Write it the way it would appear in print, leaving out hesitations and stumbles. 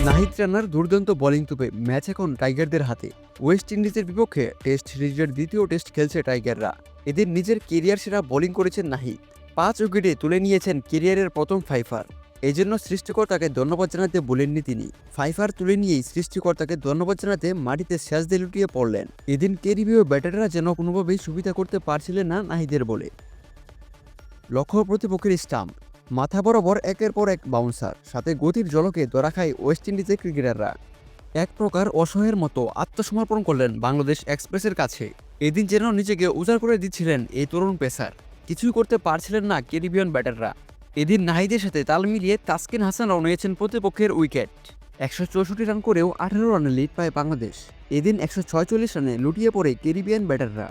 নাহিদ রানার দুর্দান্ত bowling তুপে match এখন টাইগারদের হাতে। ওয়েস্ট ইন্ডিজের বিপক্ষে টেস্ট সিরিজের দ্বিতীয় টেস্ট খেলছে টাইগাররা। এদের নিজের কেরিয়ার সেরা বোলিং করেছেন নাহিদ। 5 উইকেটে তুলে নিয়েছেন কেরিয়ারের প্রথম ফাইফার। এজন্য সৃষ্টিকর্তাকে ধন্যবাদ জানাতে বলেননি তিনি। ফাইফার তুলে নিয়েই সৃষ্টিকর্তাকে ধন্যবাদ জানাতে মাটিতে সেজদায় লুটিয়ে পড়লেন। এদিন ক্যারিবীয় ব্যাটাররা যেন কোনোভাবেই সুবিধা করতে পারছিলেন না নাহিদের বলে। লক্ষ্য প্রতিপক্ষের স্টাম্প, মাথা বরাবর একের পর এক বাউন্সার, সাথে গতির ঝলকে ধরা খায় ওয়েস্ট ইন্ডিজের ক্রিকেটাররা। এক প্রকার অসহায়ের মতো আত্মসমর্পণ করলেন বাংলাদেশ এক্সপ্রেসের কাছে। এদিন যেন নিজেকে উজাড় করে দিচ্ছিলেন এই তরুণ পেসার। কিছুই করতে পারছিলেন না ক্যারিবিয়ান ব্যাটাররা। এদিন নাহিদের সাথে তাল মিলিয়ে তাসকিন হাসানরাও নিয়েছেন প্রতিপক্ষের উইকেট। 164 রান করেও 18 রানে লিড পায় বাংলাদেশ। এদিন 146 রানে লুটিয়ে পড়ে ক্যারিবিয়ান ব্যাটাররা।